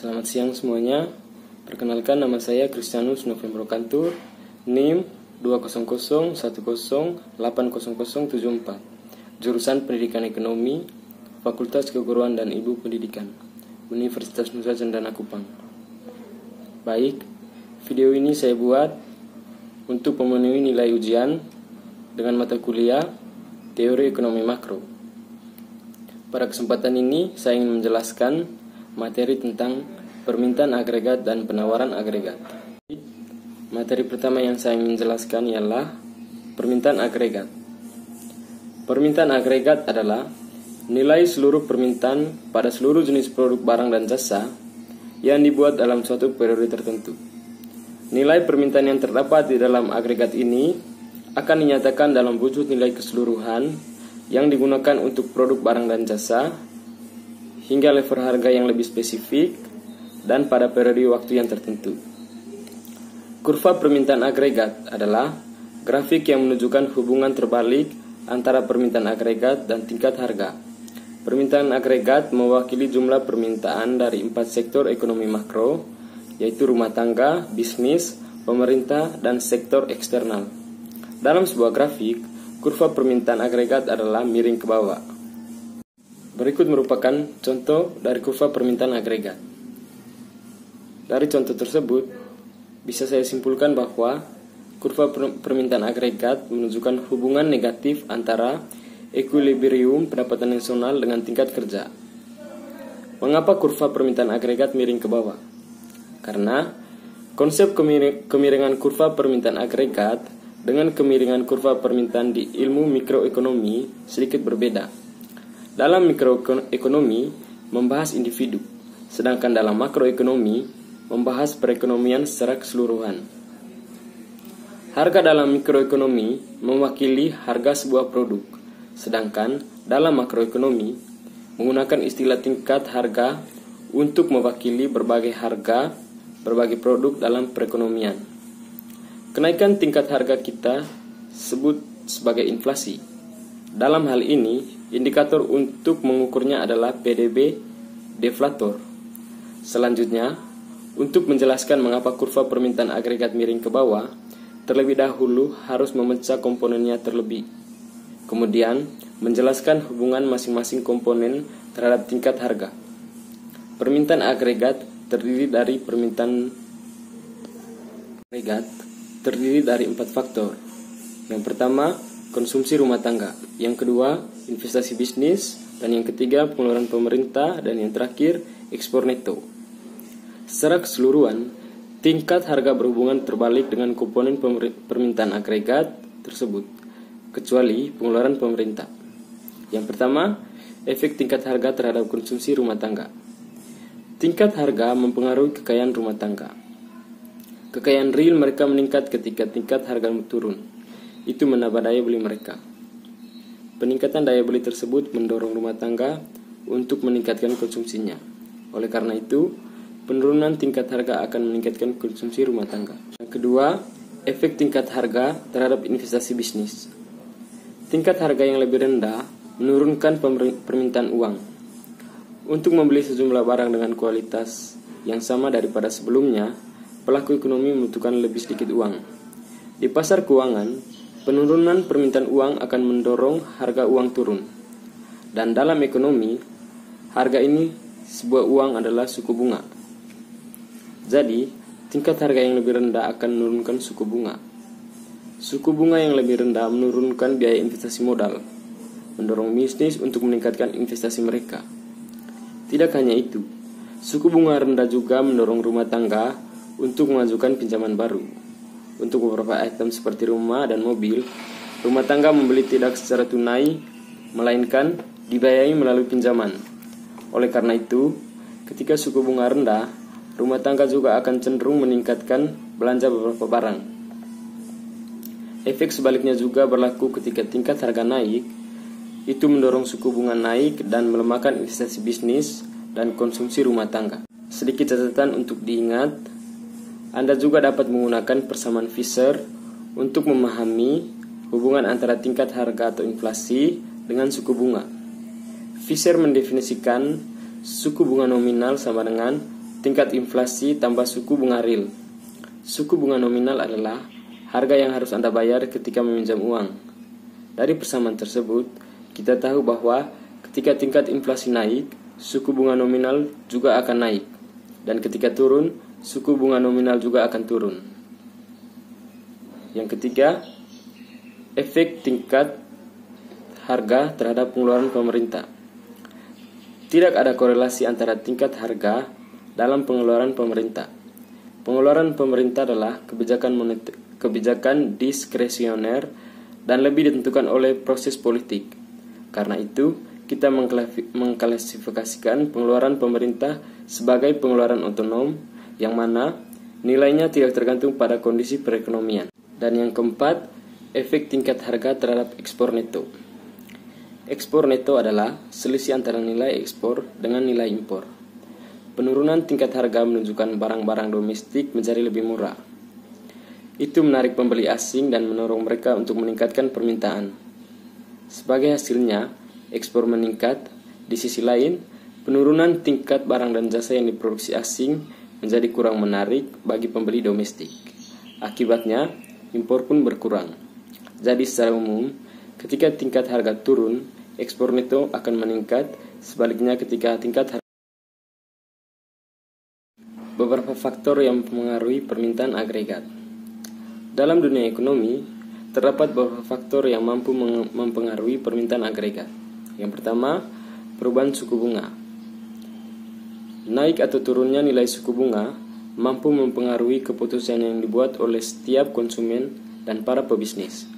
Selamat siang semuanya. Perkenalkan, nama saya Kristianus Novembro Kantur, NIM 20010808074, jurusan Pendidikan Ekonomi, Fakultas Keguruan dan Ilmu Pendidikan, Universitas Nusa Cendana Kupang. Baik, video ini saya buat untuk memenuhi nilai ujian dengan mata kuliah Teori Ekonomi Makro. Pada kesempatan ini saya ingin menjelaskan materi tentang permintaan agregat dan penawaran agregat. Materi pertama yang saya ingin jelaskan ialah permintaan agregat. Permintaan agregat adalah nilai seluruh permintaan pada seluruh jenis produk barang dan jasa yang dibuat dalam suatu periode tertentu. Nilai permintaan yang terdapat di dalam agregat ini akan dinyatakan dalam wujud nilai keseluruhan yang digunakan untuk produk barang dan jasa hingga level harga yang lebih spesifik dan pada periode waktu yang tertentu. Kurva permintaan agregat adalah grafik yang menunjukkan hubungan terbalik antara permintaan agregat dan tingkat harga. Permintaan agregat mewakili jumlah permintaan dari 4 sektor ekonomi makro, yaitu rumah tangga, bisnis, pemerintah, dan sektor eksternal. Dalam sebuah grafik, kurva permintaan agregat adalah miring ke bawah. Berikut merupakan contoh dari kurva permintaan agregat. Dari contoh tersebut, bisa saya simpulkan bahwa kurva permintaan agregat menunjukkan hubungan negatif antara ekuilibrium pendapatan nasional dengan tingkat kerja. Mengapa kurva permintaan agregat miring ke bawah? Karena konsep kemiringan kurva permintaan agregat dengan kemiringan kurva permintaan di ilmu mikroekonomi sedikit berbeda. Dalam mikroekonomi membahas individu, sedangkan dalam makroekonomi membahas perekonomian secara keseluruhan. Harga dalam mikroekonomi mewakili harga sebuah produk, sedangkan dalam makroekonomi menggunakan istilah tingkat harga untuk mewakili berbagai harga, berbagai produk dalam perekonomian. Kenaikan tingkat harga kita sebut sebagai inflasi. Dalam hal ini, indikator untuk mengukurnya adalah PDB deflator. Selanjutnya, untuk menjelaskan mengapa kurva permintaan agregat miring ke bawah, terlebih dahulu harus memecah komponennya terlebih. Kemudian, menjelaskan hubungan masing-masing komponen terhadap tingkat harga. Permintaan agregat terdiri dari 4 faktor. Yang pertama, konsumsi rumah tangga. Yang kedua, investasi bisnis. Dan yang ketiga, pengeluaran pemerintah. Dan yang terakhir, ekspor neto. Secara keseluruhan, tingkat harga berhubungan terbalik dengan komponen permintaan agregat tersebut, kecuali pengeluaran pemerintah. Yang pertama, efek tingkat harga terhadap konsumsi rumah tangga. Tingkat harga mempengaruhi kekayaan rumah tangga. Kekayaan real mereka meningkat ketika tingkat harga turun. Itu menambah daya beli mereka. Peningkatan daya beli tersebut mendorong rumah tangga untuk meningkatkan konsumsinya. Oleh karena itu, penurunan tingkat harga akan meningkatkan konsumsi rumah tangga. Yang kedua, efek tingkat harga terhadap investasi bisnis. Tingkat harga yang lebih rendah menurunkan permintaan uang. Untuk membeli sejumlah barang dengan kualitas yang sama daripada sebelumnya, pelaku ekonomi membutuhkan lebih sedikit uang. Di pasar keuangan, penurunan permintaan uang akan mendorong harga uang turun. Dan dalam ekonomi, harga ini sebuah uang adalah suku bunga. Jadi, tingkat harga yang lebih rendah akan menurunkan suku bunga. Suku bunga yang lebih rendah menurunkan biaya investasi modal, mendorong bisnis untuk meningkatkan investasi mereka. Tidak hanya itu, suku bunga rendah juga mendorong rumah tangga untuk mengajukan pinjaman baru. Untuk beberapa item seperti rumah dan mobil, rumah tangga membeli tidak secara tunai, melainkan dibiayai melalui pinjaman. Oleh karena itu, ketika suku bunga rendah, rumah tangga juga akan cenderung meningkatkan belanja beberapa barang. Efek sebaliknya juga berlaku ketika tingkat harga naik, itu mendorong suku bunga naik dan melemahkan investasi bisnis dan konsumsi rumah tangga. Sedikit catatan untuk diingat, Anda juga dapat menggunakan persamaan Fisher untuk memahami hubungan antara tingkat harga atau inflasi dengan suku bunga. Fisher mendefinisikan suku bunga nominal sama dengan tingkat inflasi tambah suku bunga real. Suku bunga nominal adalah harga yang harus Anda bayar ketika meminjam uang. Dari persamaan tersebut, kita tahu bahwa ketika tingkat inflasi naik, suku bunga nominal juga akan naik. Dan ketika turun, suku bunga nominal juga akan turun. Yang ketiga, efek tingkat harga terhadap pengeluaran pemerintah. Tidak ada korelasi antara tingkat harga dalam pengeluaran pemerintah. Pengeluaran pemerintah adalah kebijakan diskresioner dan lebih ditentukan oleh proses politik. Karena itu, kita mengklasifikasikan pengeluaran pemerintah sebagai pengeluaran otonom, yang mana nilainya tidak tergantung pada kondisi perekonomian. Dan yang keempat, efek tingkat harga terhadap ekspor neto. Ekspor neto adalah selisih antara nilai ekspor dengan nilai impor. Penurunan tingkat harga menunjukkan barang-barang domestik menjadi lebih murah. Itu menarik pembeli asing dan mendorong mereka untuk meningkatkan permintaan. Sebagai hasilnya, ekspor meningkat. Di sisi lain, penurunan tingkat barang dan jasa yang diproduksi asing menjadi kurang menarik bagi pembeli domestik. Akibatnya, impor pun berkurang. Jadi secara umum, ketika tingkat harga turun, ekspor neto akan meningkat. Sebaliknya, ketika tingkat harga. Beberapa faktor yang mempengaruhi permintaan agregat. Dalam dunia ekonomi, terdapat beberapa faktor yang mampu mempengaruhi permintaan agregat. Yang pertama, perubahan suku bunga. Naik atau turunnya nilai suku bunga mampu mempengaruhi keputusan yang dibuat oleh setiap konsumen dan para pebisnis.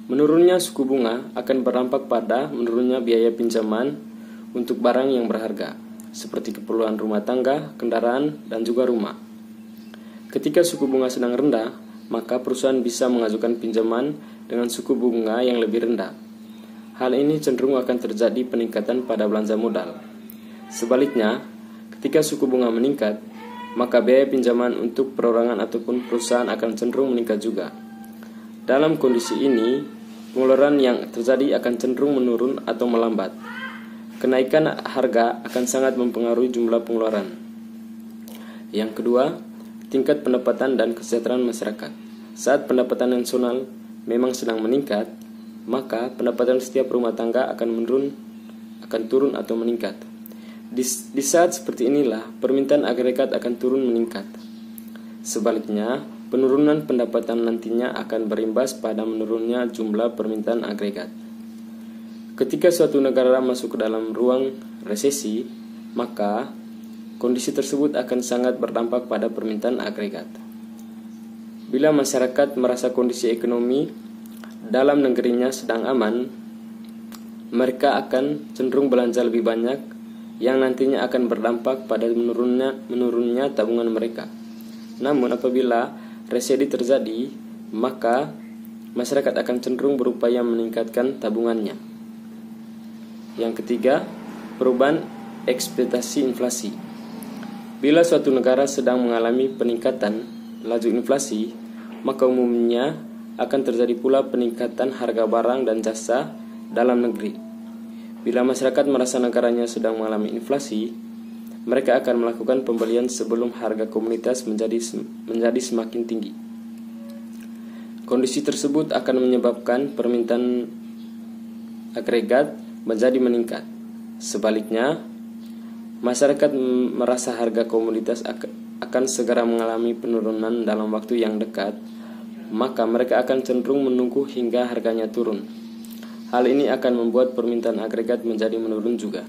Menurunnya suku bunga akan berdampak pada menurunnya biaya pinjaman untuk barang yang berharga, seperti keperluan rumah tangga, kendaraan, dan juga rumah. Ketika suku bunga sedang rendah, maka perusahaan bisa mengajukan pinjaman dengan suku bunga yang lebih rendah. Hal ini cenderung akan terjadi peningkatan pada belanja modal. Sebaliknya, ketika suku bunga meningkat, maka biaya pinjaman untuk perorangan ataupun perusahaan akan cenderung meningkat juga. Dalam kondisi ini, pengeluaran yang terjadi akan cenderung menurun atau melambat. Kenaikan harga akan sangat mempengaruhi jumlah pengeluaran. Yang kedua, tingkat pendapatan dan kesejahteraan masyarakat. Saat pendapatan nasional memang sedang meningkat, maka pendapatan setiap rumah tangga akan turun atau meningkat. Di saat seperti inilah, permintaan agregat akan turun meningkat. Sebaliknya, penurunan pendapatan nantinya akan berimbas pada menurunnya jumlah permintaan agregat. Ketika suatu negara masuk ke dalam ruang resesi, maka kondisi tersebut akan sangat berdampak pada permintaan agregat. Bila masyarakat merasa kondisi ekonomi dalam negerinya sedang aman, mereka akan cenderung belanja lebih banyak, yang nantinya akan berdampak pada menurunnya tabungan mereka. Namun apabila resesi terjadi, maka masyarakat akan cenderung berupaya meningkatkan tabungannya. Yang ketiga, perubahan ekspektasi inflasi. Bila suatu negara sedang mengalami peningkatan laju inflasi, maka umumnya akan terjadi pula peningkatan harga barang dan jasa dalam negeri. Bila masyarakat merasa negaranya sedang mengalami inflasi, mereka akan melakukan pembelian sebelum harga komoditas menjadi semakin tinggi. Kondisi tersebut akan menyebabkan permintaan agregat menjadi meningkat. Sebaliknya, masyarakat merasa harga komoditas akan segera mengalami penurunan dalam waktu yang dekat, maka mereka akan cenderung menunggu hingga harganya turun. Hal ini akan membuat permintaan agregat menjadi menurun juga.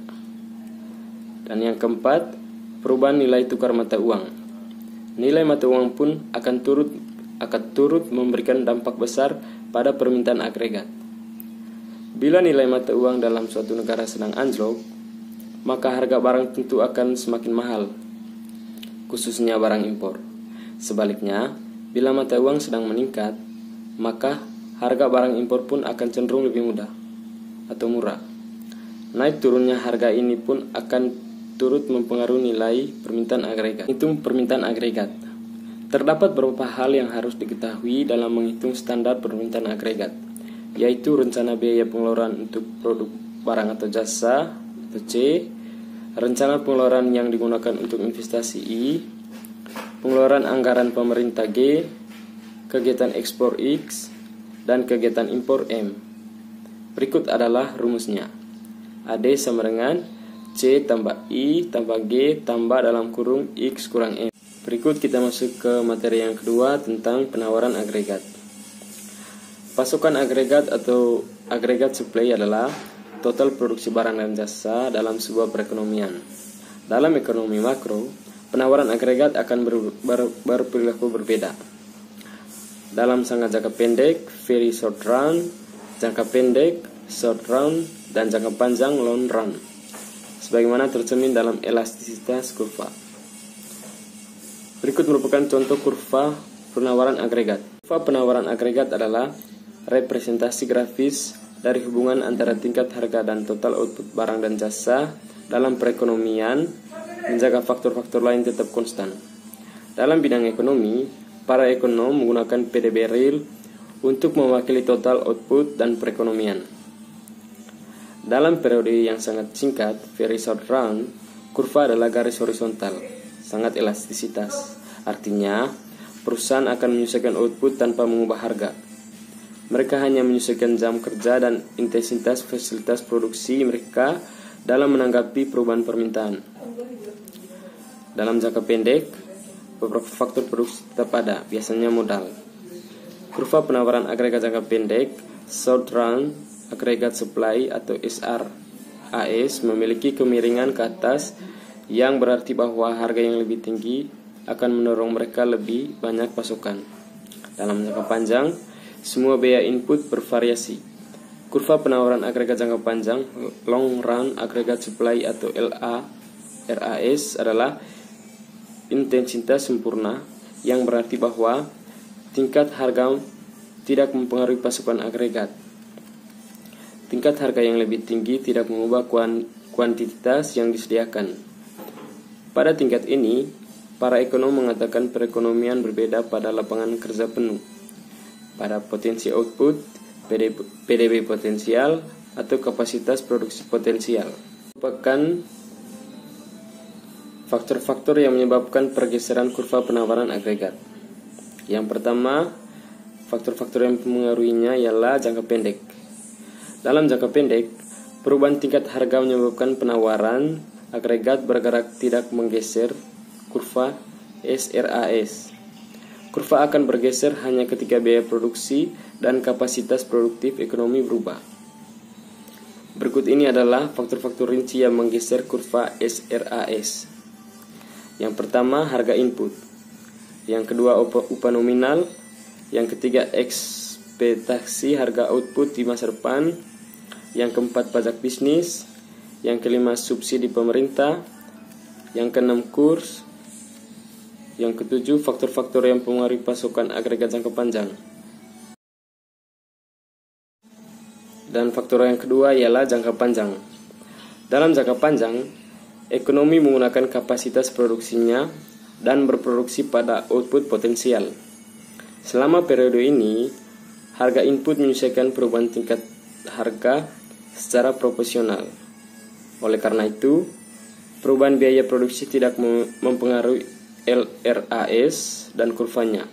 Dan yang keempat, perubahan nilai tukar mata uang. Nilai mata uang pun akan turut memberikan dampak besar pada permintaan agregat. Bila nilai mata uang dalam suatu negara sedang anjlok, maka harga barang tentu akan semakin mahal, khususnya barang impor. Sebaliknya, bila mata uang sedang meningkat, maka harga barang impor pun akan cenderung lebih mudah atau murah. Naik turunnya harga ini pun akan turut mempengaruhi nilai permintaan agregat. Hitung permintaan agregat. Terdapat beberapa hal yang harus diketahui dalam menghitung standar permintaan agregat, yaitu rencana biaya pengeluaran untuk produk barang atau jasa atau C, rencana pengeluaran yang digunakan untuk investasi I, pengeluaran anggaran pemerintah G, kegiatan ekspor X, dan kegiatan impor M. Berikut adalah rumusnya. AD sama dengan C tambah I tambah G tambah dalam kurung X kurang M. Berikut kita masuk ke materi yang kedua tentang penawaran agregat. Pasokan agregat atau agregat supply adalah total produksi barang dan jasa dalam sebuah perekonomian. Dalam ekonomi makro, penawaran agregat akan berperilaku berbeda. Dalam jangka pendek, very short run, jangka pendek, short run, dan jangka panjang, long run, sebagaimana tercermin dalam elastisitas kurva. Berikut merupakan contoh kurva penawaran agregat. Kurva penawaran agregat adalah representasi grafis dari hubungan antara tingkat harga dan total output barang dan jasa dalam perekonomian, menjaga faktor-faktor lain tetap konstan. Dalam bidang ekonomi, para ekonom menggunakan PDB real untuk mewakili total output dan perekonomian. Dalam periode yang sangat singkat, very short run, kurva adalah garis horizontal, sangat elastisitas. Artinya, perusahaan akan menyesuaikan output tanpa mengubah harga. Mereka hanya menyesuaikan jam kerja dan intensitas fasilitas produksi mereka dalam menanggapi perubahan permintaan. Dalam jangka pendek, beberapa faktor produksi tetap ada, biasanya modal. Kurva penawaran agregat jangka pendek, short run, agregat supply atau SRAS memiliki kemiringan ke atas yang berarti bahwa harga yang lebih tinggi akan mendorong mereka lebih banyak pasokan. Dalam jangka panjang, semua biaya input bervariasi. Kurva penawaran agregat jangka panjang, long run agregat supply atau LRAS adalah intensitas sempurna, yang berarti bahwa tingkat harga tidak mempengaruhi pasokan agregat. Tingkat harga yang lebih tinggi tidak mengubah kuantitas yang disediakan. Pada tingkat ini, para ekonom mengatakan perekonomian berbeda pada lapangan kerja penuh, pada potensi output, PDB potensial, atau kapasitas produksi potensial. Merupakan faktor-faktor yang menyebabkan pergeseran kurva penawaran agregat. Yang pertama, faktor-faktor yang mempengaruhinya ialah jangka pendek. Dalam jangka pendek, perubahan tingkat harga menyebabkan penawaran agregat bergerak tidak menggeser kurva SRAS. Kurva akan bergeser hanya ketika biaya produksi dan kapasitas produktif ekonomi berubah. Berikut ini adalah faktor-faktor rinci yang menggeser kurva SRAS. Yang pertama, harga input. Yang kedua, upah nominal. Yang ketiga, ekspektasi harga output di masa depan. Yang keempat, pajak bisnis. Yang kelima, subsidi pemerintah. Yang keenam, kurs. Yang ketujuh, faktor-faktor yang mempengaruhi pasokan agregat jangka panjang. Dan faktor yang kedua ialah jangka panjang. Dalam jangka panjang, ekonomi menggunakan kapasitas produksinya dan berproduksi pada output potensial. Selama periode ini, harga input menyesuaikan perubahan tingkat harga secara proporsional. Oleh karena itu, perubahan biaya produksi tidak mempengaruhi LRAS dan kurvanya.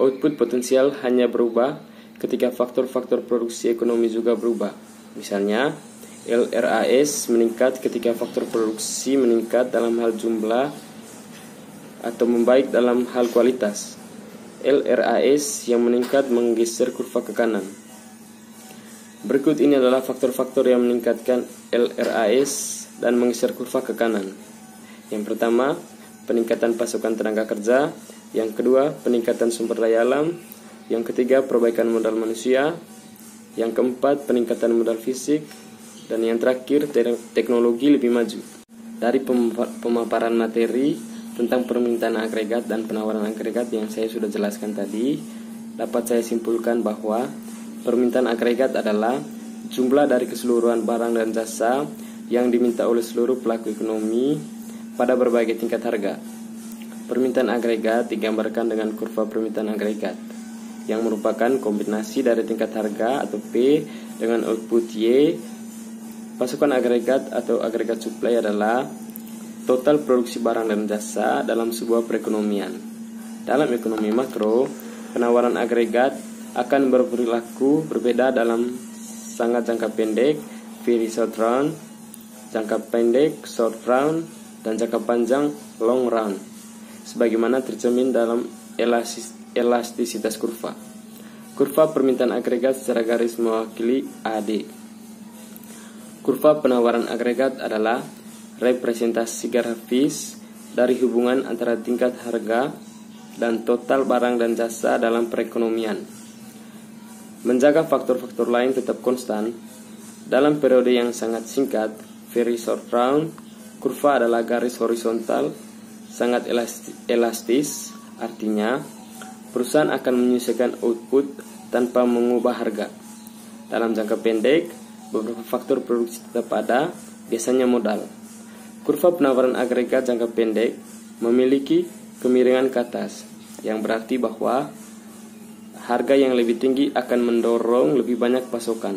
Output potensial hanya berubah ketika faktor-faktor produksi ekonomi juga berubah. Misalnya, LRAS meningkat ketika faktor produksi meningkat dalam hal jumlah atau membaik dalam hal kualitas. LRAS yang meningkat menggeser kurva ke kanan. Berikut ini adalah faktor-faktor yang meningkatkan LRAS dan menggeser kurva ke kanan. Yang pertama, peningkatan pasokan tenaga kerja. Yang kedua, peningkatan sumber daya alam. Yang ketiga, perbaikan modal manusia. Yang keempat, peningkatan modal fisik. Dan yang terakhir, teknologi lebih maju. Dari pemaparan materi tentang permintaan agregat dan penawaran agregat yang saya sudah jelaskan tadi, dapat saya simpulkan bahwa permintaan agregat adalah jumlah dari keseluruhan barang dan jasa yang diminta oleh seluruh pelaku ekonomi pada berbagai tingkat harga. Permintaan agregat digambarkan dengan kurva permintaan agregat, yang merupakan kombinasi dari tingkat harga atau P dengan output Y Pasukan agregat atau agregat supply adalah total produksi barang dan jasa dalam sebuah perekonomian. Dalam ekonomi makro, penawaran agregat akan berperilaku berbeda dalam sangat jangka pendek, very short run, jangka pendek, short run, dan jangka panjang, long run, sebagaimana tercermin dalam elastisitas kurva. Kurva permintaan agregat secara garis mewakili AD. Kurva penawaran agregat adalah representasi grafis dari hubungan antara tingkat harga dan total barang dan jasa dalam perekonomian. Menjaga faktor-faktor lain tetap konstan, dalam periode yang sangat singkat, very short run, kurva adalah garis horizontal sangat elastis, artinya perusahaan akan menyesuaikan output tanpa mengubah harga. Dalam jangka pendek, beberapa faktor produksi tetap ada, biasanya modal. Kurva penawaran agregat jangka pendek memiliki kemiringan ke atas, yang berarti bahwa harga yang lebih tinggi akan mendorong lebih banyak pasokan.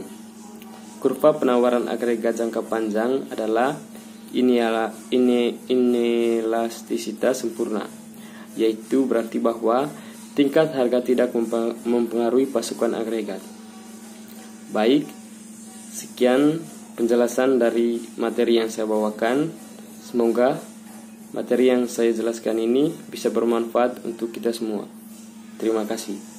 Kurva penawaran agregat jangka panjang adalah inelastisitas sempurna, yaitu berarti bahwa tingkat harga tidak mempengaruhi pasukan agregat. Baik, sekian penjelasan dari materi yang saya bawakan. Semoga materi yang saya jelaskan ini bisa bermanfaat untuk kita semua. Terima kasih.